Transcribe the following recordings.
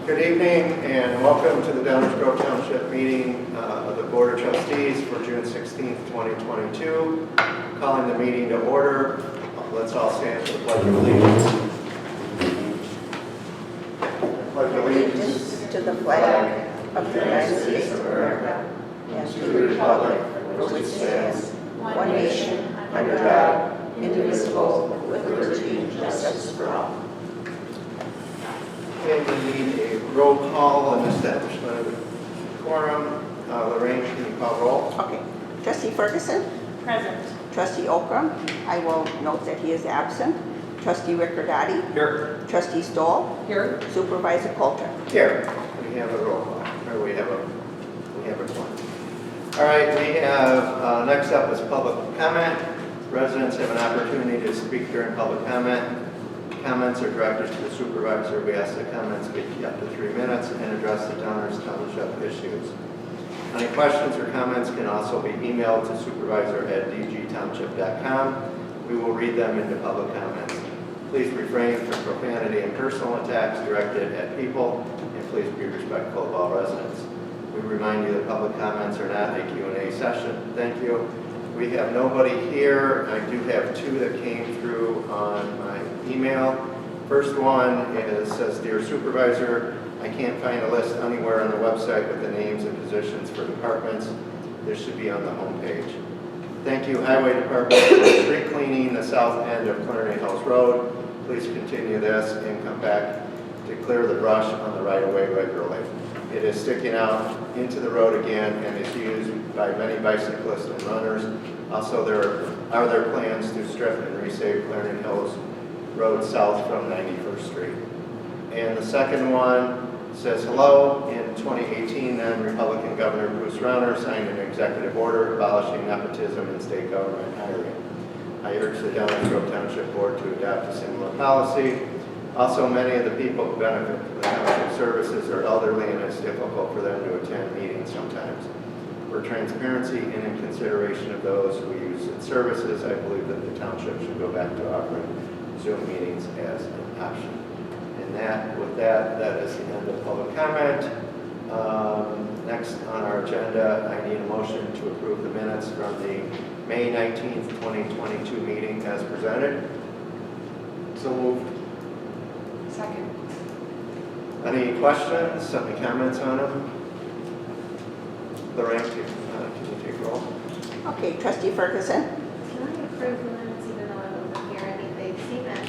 Good evening and welcome to the Township meeting of the Board of Trustees for June 16th, 2022. Calling the meeting to order. Let's all stand for the Pledge of Allegiance. Pledge of allegiance to the flag of the United States of America and to the republic for which stands one nation under God, indivisible, with liberty and justice for all. Okay, we need a roll call on establishment of the quorum. Lorraine, can you call roll? Okay. Trustee Ferguson? Present. Trustee Okram? I will note that he is absent. Trustee Riccardotti? Here. Trustee Stoll? Here. Supervisor Coulter? Here. We have a roll call. Or we have a quorum. All right, we have, next up is public comment. Residents have an opportunity to speak during public comment. Comments are directed to the supervisor. We ask that comments be up to 3 minutes and address the Township issues. Any questions or comments can also be emailed to supervisor@dgtownship.com. We will read them into public comments. Please refrain from profanity and personal attacks directed at people, and please be respectful of all residents. We remind you that public comments are not a Q&A session. Thank you. We have nobody here. I do have two that came through on my email. First one says, Dear Supervisor, I can't find a list anywhere on the website with the names and positions for departments. This should be on the homepage. Thank you, Highway Department, for street cleaning the south end of Clarendon Hills Road. Please continue this and come back to clear the brush on the right-of-way regularly. It is sticking out into the road again and is used by many bicyclists and runners. Also, there are plans to strip and resave Clarendon Hills Road south from 91st Street. And the second one says, hello, in 2018, then-Republican Governor Bruce Rauner signed an executive order abolishing nepotism in state government hiring. I urge the Township Board to adopt a similar policy. Also, many of the people who benefit from the township services are elderly and it's difficult for them to attend meetings sometimes. For transparency and in consideration of those who use its services, I believe that the township should go back to offering Zoom meetings as an option. And with that is the end of public comment. Next on our agenda, I need a motion to approve the minutes from the May 19th, 2022 meeting as presented. So moved. Second. Any questions? Any comments on them? Lorraine, can you take roll? Okay. Trustee Ferguson? Can I approve the minutes even though I wasn't here? I mean, they've seen that.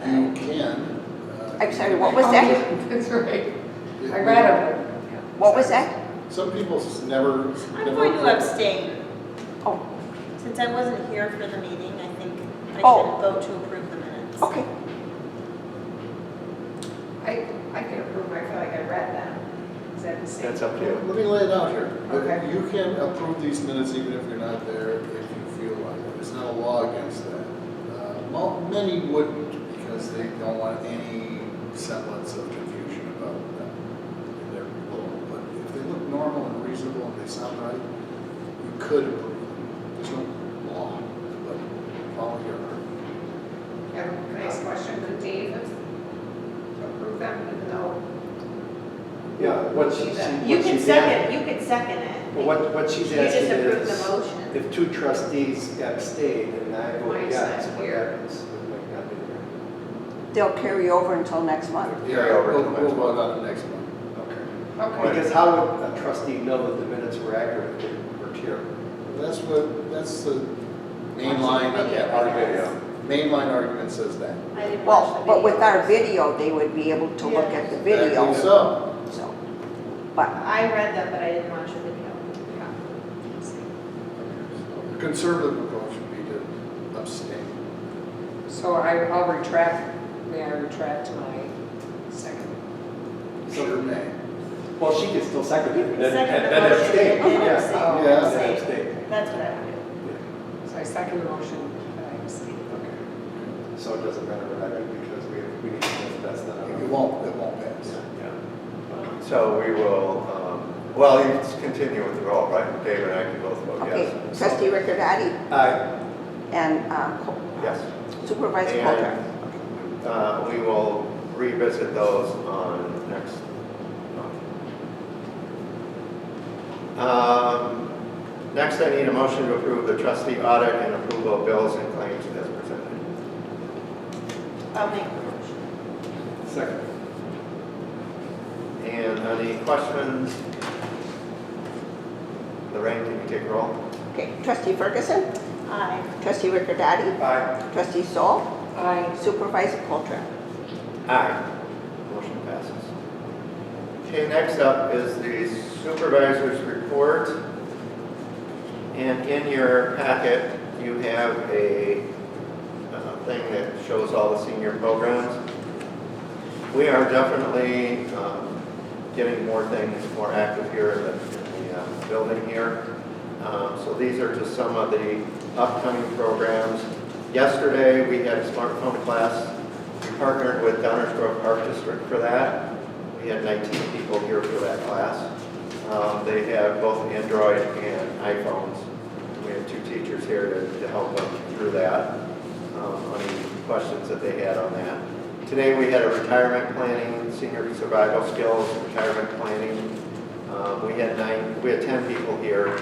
You can. I'm sorry, what was that? That's right. I read them. What was that? Some people never. I'm going to abstain. Oh, Since I wasn't here for the meeting, I think I Oh. should vote to approve the minutes. okay. I can approve, I feel like I read them. Is that the same? That's up to you. Let me lay it out here. Okay. You can approve these minutes even if you're not there, if you feel like it. There's not a law against that. Many wouldn't because they don't want any semblance of confusion about them in their role. But if they look normal and reasonable and they sound right, you could approve them. There's no law, but follow your heart. Can I ask a question? Could Dave approve them even though? Yeah, what she's You what can she's second, you can second it. Well, what she's You just asking approve the is, motion. if two trustees abstain and I vote Mine's yes, not what here. happens? It might not be there. They'll carry over until next month. Carry over to the We'll next vote on it next month. Okay. Okay. Because how would a trustee know that the minutes were accurate if they weren't here? That's the main line of that argument. Main line argument says that. I didn't watch Well, the but with video. our video, they would be able to look at the video. Exactly so. So, but I read them, but I didn't watch the video. The conservative approach would be to abstain. So I'll retract, may I retract my second? Sure may. Well, she can still second it, and Second the then motion, abstain. and then Yeah. abstain. Oh, Yeah. Then Abstain. abstain. That's what I would do. So I second the motion, I abstain. Okay. So it doesn't matter what I do because we need to, that's not. It won't pass. Yeah. So we will, well, you just continue with the roll, right? David and I can both vote okay. yes. Trustee Riccardotti Aye. and Yes. Supervisor Coulter. And we will revisit those on next Next, I need a motion to approve the trustee audit and approval of bills and claims as presented. I'll make the motion. Second. And any questions? Lorraine, can you take a roll? Okay, trustee Ferguson, Aye. trustee Ricordati, Aye. trustee Saul. Aye. Supervisor Coltrane. Aye. Motion passes. Okay, next up is the supervisor's report. And in your packet, you have a thing that shows all the senior programs. We are definitely getting more things more active here in the building here. So these are just some of the upcoming programs. Yesterday, we had a smartphone class. We partnered with Downers Grove Park District for that. We had 19 people here for that class. They have both Android and iPhones. We have 2 teachers here to help them through that, any questions that they had on that. Today we had a retirement planning, senior survival skills, retirement planning. We had 10 people here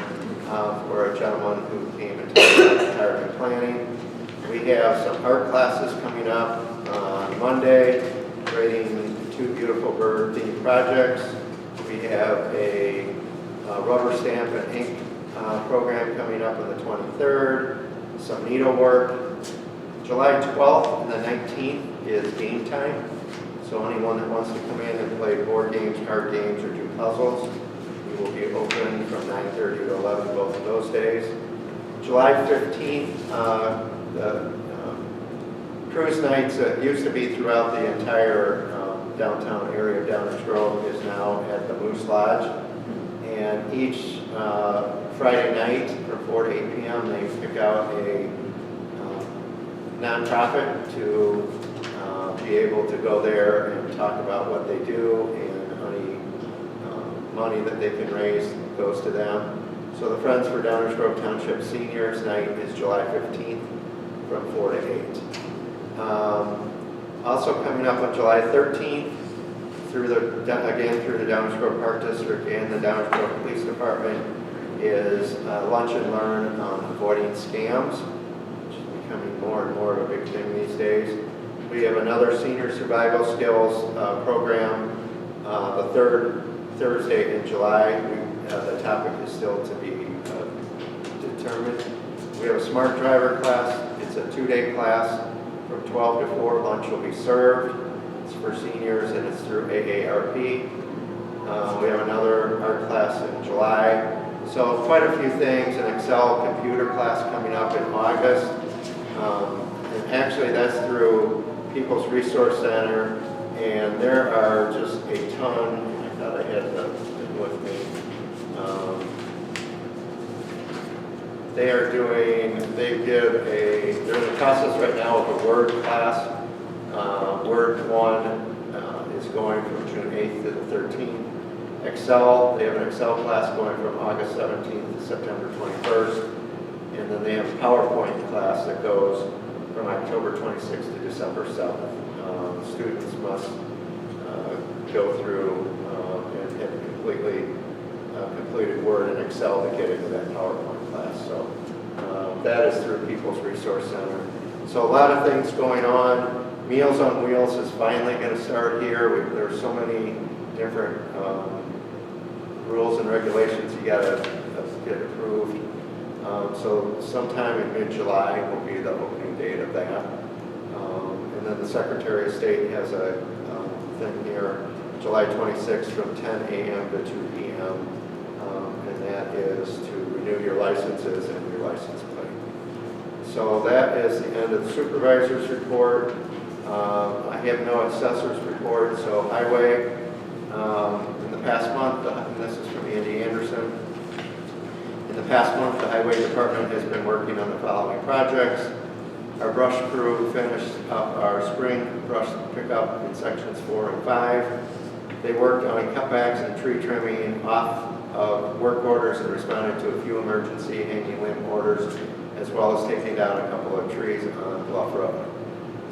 for a gentleman who came and talked about retirement planning. We have some art classes coming up on Monday, grading 2 beautiful bird themed projects. We have a rubber stamp and ink program coming up on the 23rd, some needlework. July 12th and the 19th is game time. So anyone that wants to come in and play board games, card games, or do puzzles, we will be open from 9:30 to 11 both of those days. July 15th, the cruise nights that used to be throughout the entire downtown area of Downers Grove is now at the Moose Lodge. And each Friday night from 4 to 8 p.m. they pick out a nonprofit to be able to go there and talk about what they do, and any money that they can raise goes to them. So the Friends for Downers Grove Township Seniors Night is July 15th from 4 to 8. Also coming up on July 13th, through the Downers Grove Park District and the Downers Grove Police Department, is Lunch and Learn on avoiding scams, which is becoming more and more of a big thing these days. We have another senior survival skills program the third Thursday in July. The topic is still to be determined. We have a smart driver class. It's a 2-day class from 12 to 4. Lunch will be served. It's for seniors and it's through AARP. We have another art class in July. So quite a few things. An Excel computer class coming up in August. And actually that's through People's Resource Center. And there are just a ton. I thought I had the thing with me. They're in the process right now of a Word class. Word 1 is going from June 8th to the 13th. Excel, they have an Excel class going from August 17th to September 21st. And then they have a PowerPoint class that goes from October 26th to December 7th. Students must go through and have completed Word and Excel to get into that PowerPoint class. So that is through People's Resource Center. So a lot of things going on. Meals on Wheels is finally going to start here. There's so many different rules and regulations you got to get approved. So sometime in mid-July will be the opening date of that. And then the Secretary of State has a thing here, July 26th from 10 a.m. to 2 p.m. And that is to renew your licenses and your license plate. So that is the end of the supervisor's report. I have no assessor's report, so highway, in the past month, and this is from Andy Anderson, in the past month, the highway department has been working on the following projects. Our brush crew finished up our spring brush pickup in sections 4 and 5. They worked on cutbacks and tree trimming off of work orders and responded to a few emergency hanging limb orders, as well as taking down a couple of trees on Bluff Road.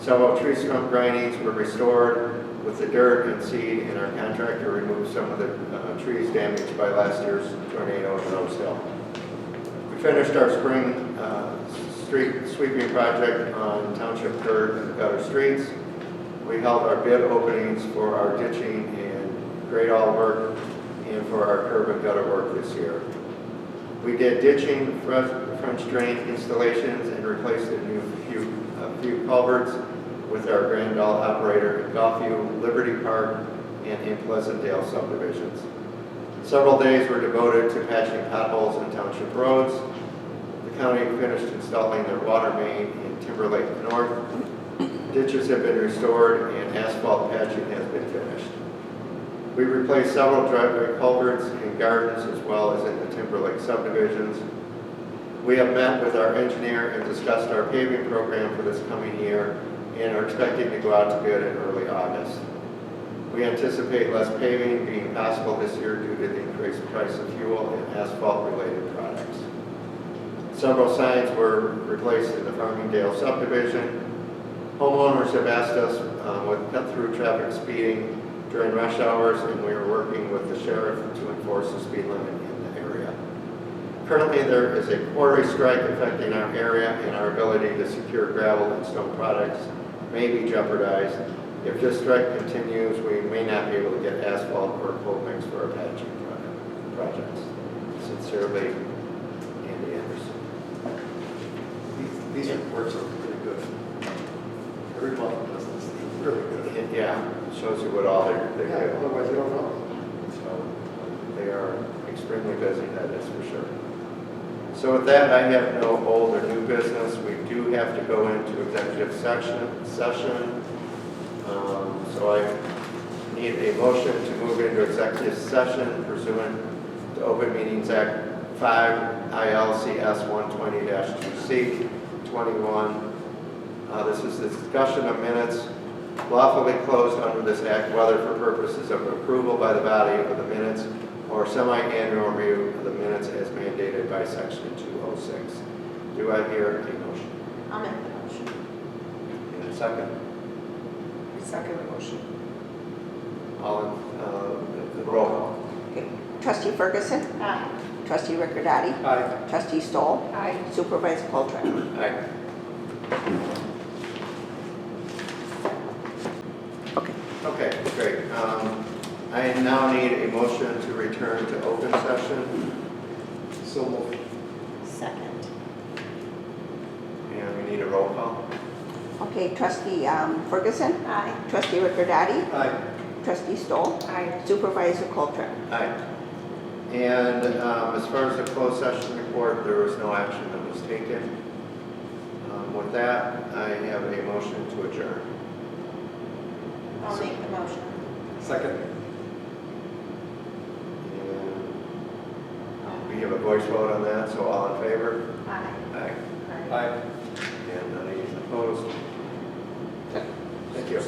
Several tree stump grindings were restored. with the dirt and seed, and our contractor removed some of the trees damaged by last year's tornado in Rose Hill. We finished our spring street sweeping project on Township curb and gutter streets. We held our bid openings for our ditching and grade all work and for our curb and gutter work this year. We did ditching, French drain installations, and replaced a few culverts with our Grand Gulf operator in Gulfview, Liberty Park, and in Pleasantdale subdivisions. Several days were devoted to patching potholes in township roads. The county finished installing their water main in Timberlake North. Ditches have been restored and asphalt patching has been finished. We replaced several driveway culverts in gardens as well as in the Timberlake subdivisions. We have met with our engineer and discussed our paving program for this coming year and are expecting to go out to bid in early August. We anticipate less paving being possible this year due to the increased price of fuel and asphalt-related products. Several signs were replaced in the Farmingdale subdivision. Homeowners have asked us with cut-through traffic speeding during rush hours, and we are working with the sheriff to enforce the speed limit in the area. Currently, there is a quarry strike affecting our area, and our ability to secure gravel and stone products may be jeopardized. If this strike continues, we may not be able to get asphalt or cold mix for our patching projects. Sincerely, Andy Anderson. These reports are pretty good. Every month does this, really good. Yeah, shows you what all they Yeah, do. otherwise you don't know. So they are extremely busy, that is for sure. So with that, I have no old or new business. We do have to go into executive session. So I need a motion to move into executive session pursuant to Open Meetings Act 5 ILCS 120-2C 21. This is the discussion of minutes lawfully closed under this act, whether for purposes of approval by the body of the minutes or semi-annual review of the minutes as mandated by section 206. Do I hear a motion? I'll make the motion. In a second. Second motion. All in, the roll call. Okay. Trustee Ferguson. Aye. Trustee Ricordati. Aye. Trustee Stoll. Aye. Supervisor Coltrane. Aye. Okay. Okay, great. I now need a motion to return to open session, So moved. Second. and we need a roll call. Okay, Trustee Ferguson. Aye. Trustee Ricordati. Aye. Trustee Stoll. Aye. Supervisor Coltrane. Aye. And as far as the closed session report, there was no action that was taken. With that, I have a motion to adjourn. I'll make the motion. Second. And we have a voice vote on that, so all in favor? Aye. Aye. Aye. And any opposed? Thank you.